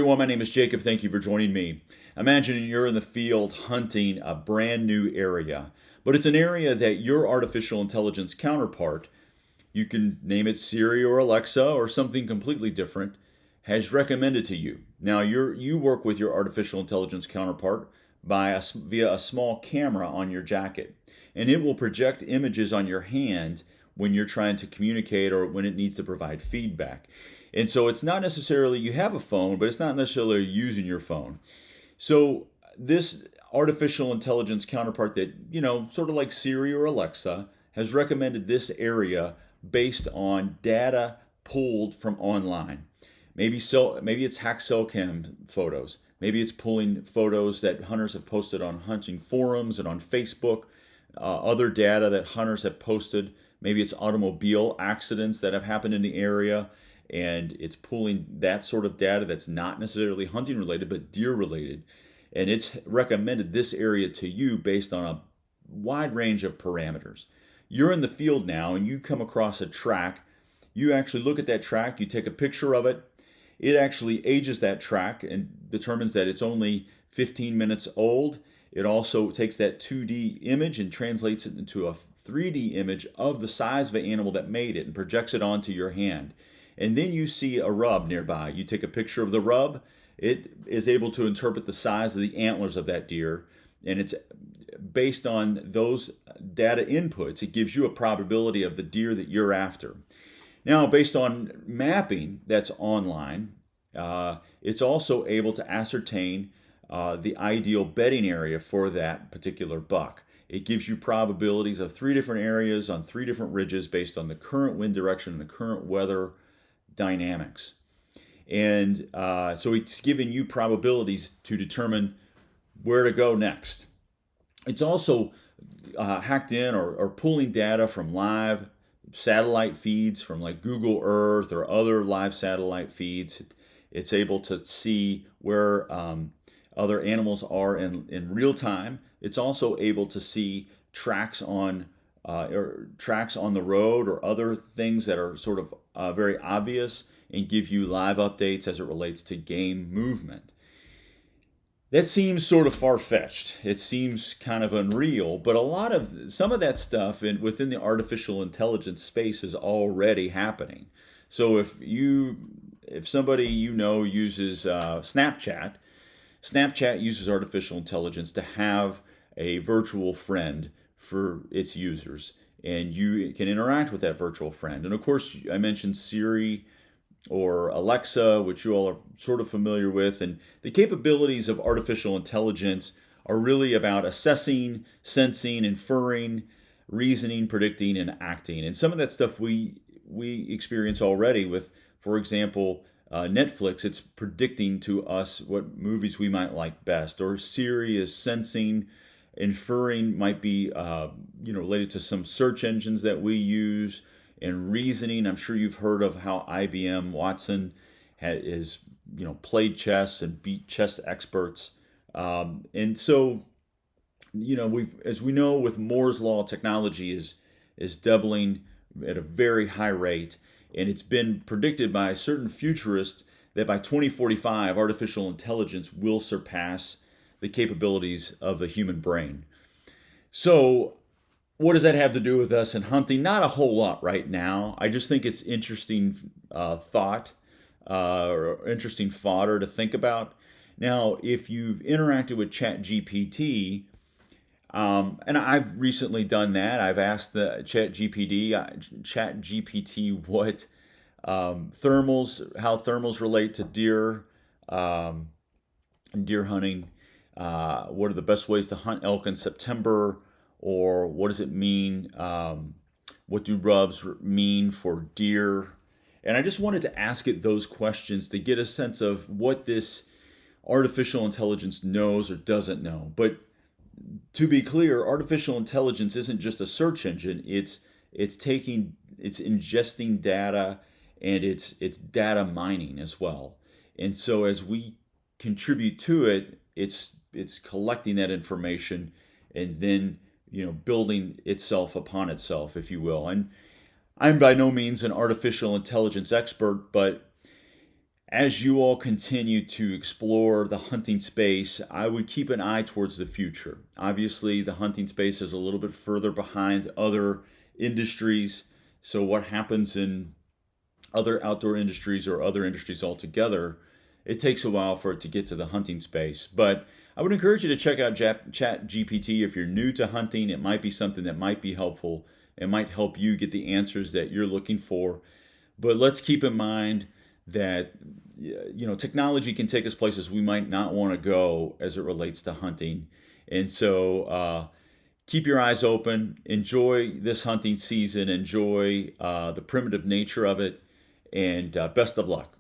everyone, my name is Jacob. Thank you for joining me. Imagine you're in the field hunting a brand new area, but it's an area that your artificial intelligence counterpart, you can name it Siri or Alexa or something completely different, has recommended to you. Now, you work with your artificial intelligence counterpart via a small camera on your jacket, and it will project images on your hand when you're trying to communicate or when it needs to provide feedback. And so it's not necessarily you have a phone, but it's not necessarily using your phone. So this artificial intelligence counterpart that, sort of like Siri or Alexa, has recommended this area based on data pulled from online. Maybe it's hack cell cam photos. Maybe it's pulling photos that hunters have posted on hunting forums and on Facebook, other data that hunters have posted. Maybe it's automobile accidents that have happened in the area, and it's pulling that sort of data that's not necessarily hunting related but deer related, and it's recommended this area to you based on a wide range of parameters. You're in the field now and you come across a track. You actually look at that track, you take a picture of it. It actually ages that track and determines that it's only 15 minutes old. It also takes that 2D image and translates it into a 3D image of the size of the animal that made it and projects it onto your hand. And then you see a rub nearby. You take a picture of the rub. It is able to interpret the size of the antlers of that deer. And it's based on those data inputs. It gives you a probability of the deer that you're after. Now, based on mapping that's online, it's also able to ascertain the ideal bedding area for that particular buck. It gives you probabilities of 3 different areas on 3 different ridges based on the current wind direction and the current weather dynamics. And so it's giving you probabilities to determine where to go next. It's also hacked in or pulling data from live satellite feeds from like Google Earth or other live satellite feeds. It's able to see where other animals are in real time. It's also able to see tracks on the road or other things that are sort of very obvious and give you live updates as it relates to game movement. That seems sort of far-fetched. It seems kind of unreal, but some of that stuff within the artificial intelligence space is already happening. So if somebody uses Snapchat uses artificial intelligence to have a virtual friend for its users, and you can interact with that virtual friend. And of course, I mentioned Siri or Alexa, which you all are sort of familiar with. And the capabilities of artificial intelligence are really about assessing, sensing, inferring, reasoning, predicting, and acting. And some of that stuff we experience already with, for example, Netflix. It's predicting to us what movies we might like best. Or Siri is sensing, inferring, might be related to some search engines that we use. And reasoning, I'm sure you've heard of how IBM Watson is played chess and beat chess experts. And so, as we know, with Moore's law, technology is doubling at a very high rate, and it's been predicted by certain futurists that by 2045, artificial intelligence will surpass the capabilities of the human brain. So, what does that have to do with us in hunting? Not a whole lot right now. I just think it's interesting thought or interesting fodder to think about. Now, if you've interacted with chatgpt, and I've recently done that, I've asked the chatgpt what how thermals relate to deer, deer hunting. What are the best ways to hunt elk in September? Or what does it mean? What do rubs mean for deer? And I just wanted to ask it those questions to get a sense of what this artificial intelligence knows or doesn't know. But to be clear, artificial intelligence isn't just a search engine. It's ingesting data, and it's data mining as well. And so as we contribute to it, it's collecting that information and then building itself upon itself, if you will. And I'm by no means an artificial intelligence expert, but As you all continue to explore the hunting space, I would keep an eye towards the future. Obviously, the hunting space is a little bit further behind other industries. So, what happens in other outdoor industries or other industries altogether, it takes a while for it to get to the hunting space. But I would encourage you to check out ChatGPT if you're new to hunting. It might be something that might be helpful. It might help you get the answers that you're looking for. But let's keep in mind that technology can take us places we might not want to go as it relates to hunting. And so keep your eyes open, enjoy this hunting season, enjoy the primitive nature of it, and best of luck.